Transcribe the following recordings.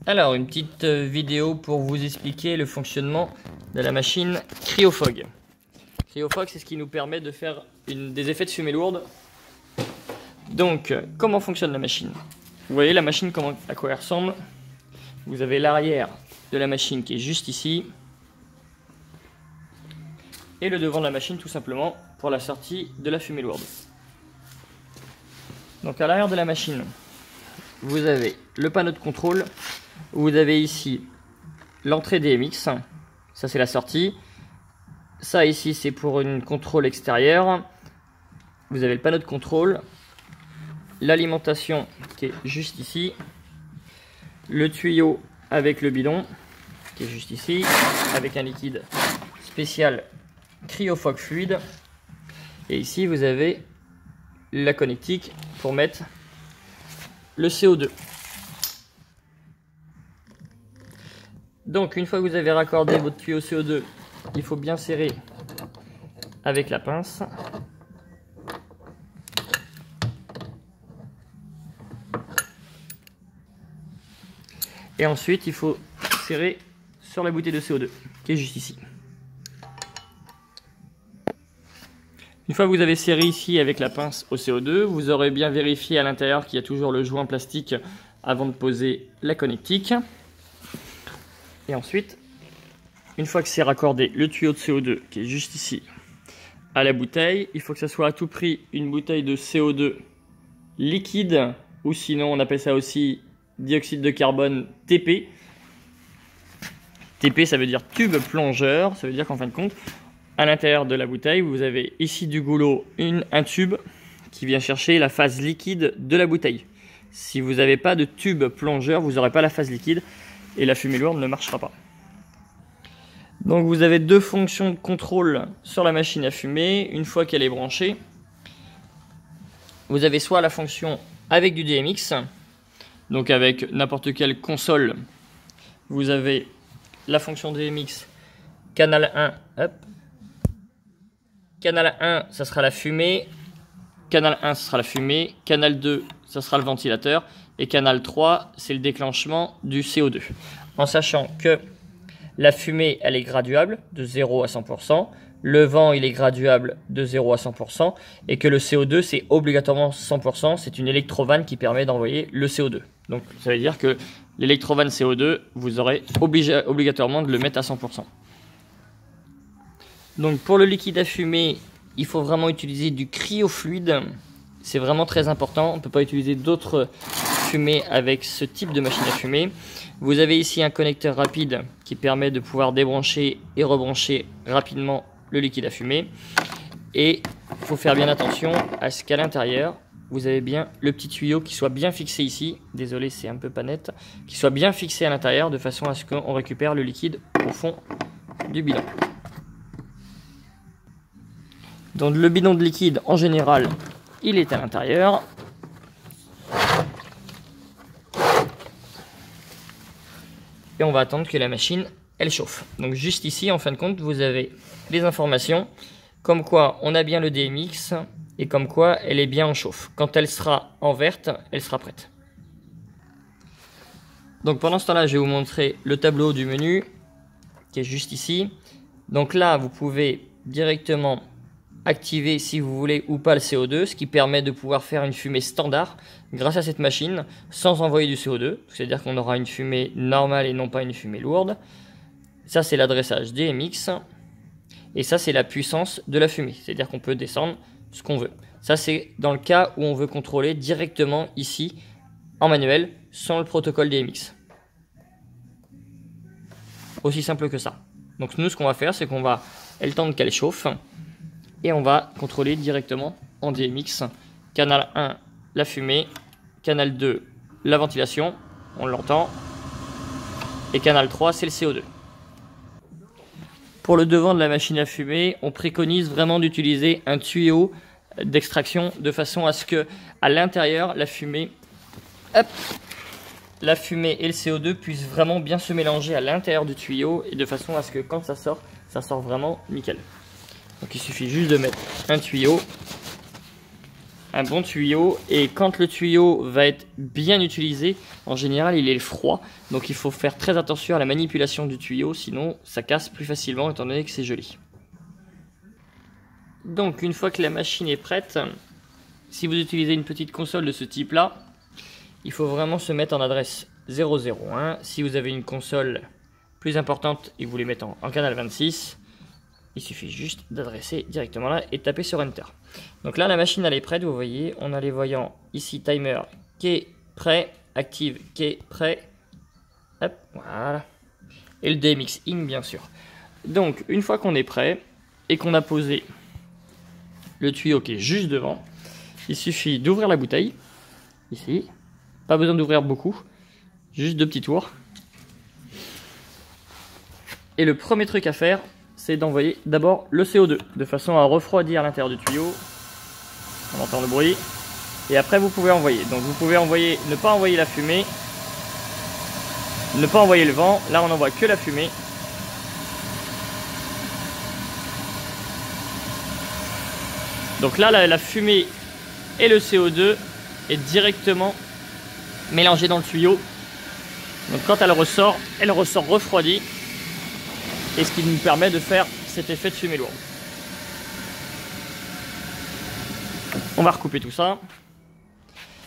Alors, une petite vidéo pour vous expliquer le fonctionnement de la machine CryoFog. CryoFog, c'est ce qui nous permet de faire des effets de fumée lourde. Donc, comment fonctionne la machine? Vous voyez la machine, à quoi elle ressemble? Vous avez l'arrière de la machine qui est juste ici. Et le devant de la machine, tout simplement, pour la sortie de la fumée lourde. Donc, à l'arrière de la machine, vous avez le panneau de contrôle. Vous avez ici l'entrée DMX, ça c'est la sortie. Ça ici c'est pour une contrôle extérieure. Vous avez le panneau de contrôle, l'alimentation qui est juste ici, le tuyau avec le bidon qui est juste ici, avec un liquide spécial CryoFog fluide. Et ici vous avez la connectique pour mettre le CO2. Donc une fois que vous avez raccordé votre tuyau CO2, il faut bien serrer avec la pince. Et ensuite il faut serrer sur la bouteille de CO2 qui est juste ici. Une fois que vous avez serré ici avec la pince au CO2, vous aurez bien vérifié à l'intérieur qu'il y a toujours le joint plastique avant de poser la connectique. Et ensuite, une fois que c'est raccordé le tuyau de CO2 qui est juste ici à la bouteille, il faut que ça soit à tout prix une bouteille de CO2 liquide, ou sinon on appelle ça aussi dioxyde de carbone TP. TP ça veut dire tube plongeur, ça veut dire qu'en fin de compte, à l'intérieur de la bouteille, vous avez ici du goulot un tube qui vient chercher la phase liquide de la bouteille. Si vous n'avez pas de tube plongeur, vous n'aurez pas la phase liquide et la fumée lourde ne marchera pas. Donc vous avez deux fonctions de contrôle sur la machine à fumer. Une fois qu'elle est branchée, vous avez soit la fonction avec du DMX, donc avec n'importe quelle console, vous avez la fonction DMX canal 1, hop. Canal 1, ça sera la fumée. Canal 1, ce sera la fumée. Canal 2, ça sera le ventilateur. Et canal 3, c'est le déclenchement du CO2. En sachant que la fumée, elle est graduable de 0 à 100%. Le vent, il est graduable de 0 à 100%. Et que le CO2, c'est obligatoirement 100%. C'est une électrovanne qui permet d'envoyer le CO2. Donc, ça veut dire que l'électrovanne CO2, vous aurez obligatoirement de le mettre à 100%. Donc pour le liquide à fumer, il faut vraiment utiliser du cryofluide. C'est vraiment très important. On ne peut pas utiliser d'autres fumées avec ce type de machine à fumer. Vous avez ici un connecteur rapide qui permet de pouvoir débrancher et rebrancher rapidement le liquide à fumer. Et il faut faire bien attention à ce qu'à l'intérieur, vous avez bien le petit tuyau qui soit bien fixé ici. Désolé, c'est un peu pas net. Qui soit bien fixé à l'intérieur de façon à ce qu'on récupère le liquide au fond du bidon. Donc le bidon de liquide, en général, il est à l'intérieur. Et on va attendre que la machine, elle chauffe. Donc juste ici, en fin de compte, vous avez les informations, comme quoi on a bien le DMX, et comme quoi elle est bien en chauffe. Quand elle sera en verte, elle sera prête. Donc pendant ce temps-là, je vais vous montrer le tableau du menu, qui est juste ici. Donc là, vous pouvez directement activer si vous voulez ou pas le CO2, ce qui permet de pouvoir faire une fumée standard grâce à cette machine sans envoyer du CO2, c'est-à-dire qu'on aura une fumée normale et non pas une fumée lourde. Ça c'est l'adressage DMX et ça c'est la puissance de la fumée, c'est-à-dire qu'on peut descendre ce qu'on veut. Ça c'est dans le cas où on veut contrôler directement ici en manuel sans le protocole DMX. Aussi simple que ça. Donc nous ce qu'on va faire c'est qu'on va attendre qu'elle chauffe. Et on va contrôler directement en DMX. Canal 1, la fumée. Canal 2, la ventilation. On l'entend. Et canal 3, c'est le CO2. Pour le devant de la machine à fumer, on préconise vraiment d'utiliser un tuyau d'extraction de façon à ce que à l'intérieur, la fumée et le CO2 puissent vraiment bien se mélanger à l'intérieur du tuyau et de façon à ce que quand ça sort vraiment nickel. Donc il suffit juste de mettre un tuyau un bon tuyau. Et quand le tuyau va être bien utilisé, en général il est froid. Donc il faut faire très attention à la manipulation du tuyau, sinon ça casse plus facilement étant donné que c'est joli. Donc une fois que la machine est prête, si vous utilisez une petite console de ce type là, il faut vraiment se mettre en adresse 001. Si vous avez une console plus importante et que vous voulez mettre en canal 26, il suffit juste d'adresser directement là et taper sur Enter. Donc là la machine elle est prête, vous voyez, on a les voyants ici timer qui est prêt, active qui est prêt, hop, voilà, et le DMX in bien sûr. Donc une fois qu'on est prêt et qu'on a posé le tuyau qui est juste devant, il suffit d'ouvrir la bouteille, ici, pas besoin d'ouvrir beaucoup, juste 2 petits tours. Et le premier truc à faire, c'est d'envoyer d'abord le CO2, de façon à refroidir l'intérieur du tuyau. On entend le bruit. Et après vous pouvez envoyer. Donc vous pouvez envoyer, ne pas envoyer la fumée, ne pas envoyer le vent. Là on n'envoie que la fumée. Donc là la fumée et le CO2 est directement mélangée dans le tuyau. Donc quand elle ressort refroidie. Et ce qui nous permet de faire cet effet de fumée lourde. On va recouper tout ça.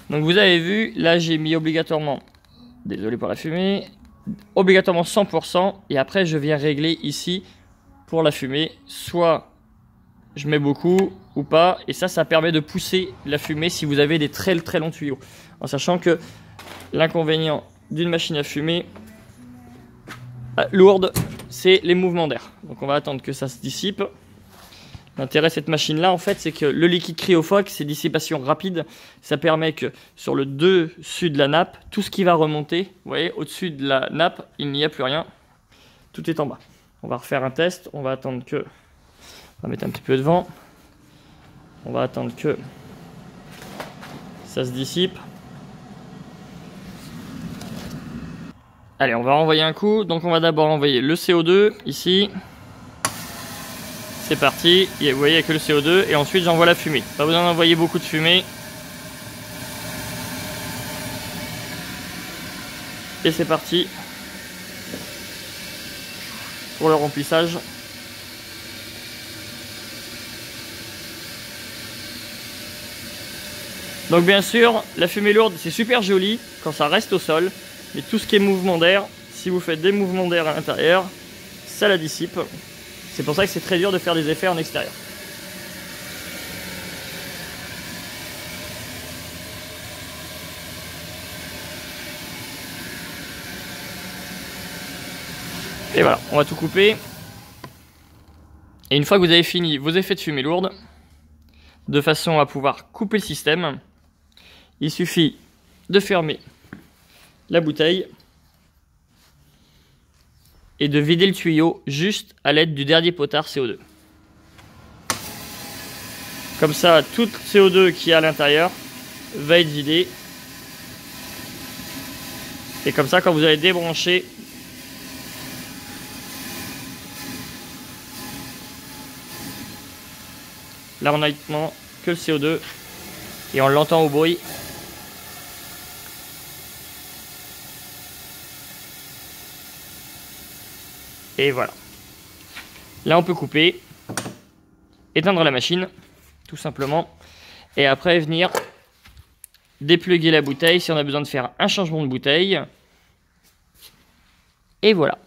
Donc vous avez vu, là j'ai mis obligatoirement, désolé pour la fumée, obligatoirement 100%. Et après je viens régler ici pour la fumée. Soit je mets beaucoup ou pas. Et ça permet de pousser la fumée si vous avez des très longs tuyaux. En sachant que l'inconvénient d'une machine à fumer lourde, c'est les mouvements d'air. Donc on va attendre que ça se dissipe. L'intérêt de cette machine là en fait c'est que le liquide cryophoque, c'est dissipation rapide. Ça permet que sur le dessus de la nappe, tout ce qui va remonter, vous voyez, au-dessus de la nappe, il n'y a plus rien. Tout est en bas. On va refaire un test. On va attendre que... On va mettre un petit peu de vent. On va attendre que ça se dissipe. Allez, on va renvoyer un coup. Donc on va d'abord envoyer le CO2 ici. C'est parti. Et vous voyez, il n'y a que le CO2. Et ensuite j'envoie la fumée. Pas besoin d'envoyer beaucoup de fumée. Et c'est parti pour le remplissage. Donc bien sûr, la fumée lourde, c'est super joli quand ça reste au sol. Mais tout ce qui est mouvement d'air, si vous faites des mouvements d'air à l'intérieur, ça la dissipe. C'est pour ça que c'est très dur de faire des effets en extérieur. Et voilà, on va tout couper. Et une fois que vous avez fini vos effets de fumée lourde, de façon à pouvoir couper le système, il suffit de fermer la bouteille et de vider le tuyau juste à l'aide du dernier potard CO2. Comme ça, tout le CO2 qui est à l'intérieur va être vidé. Et comme ça, quand vous allez débrancher, là on a maintenant que le CO2 et on l'entend au bruit. Et voilà. Là on peut couper, éteindre la machine, tout simplement. Et après venir dépluguer la bouteille si on a besoin de faire un changement de bouteille. Et voilà.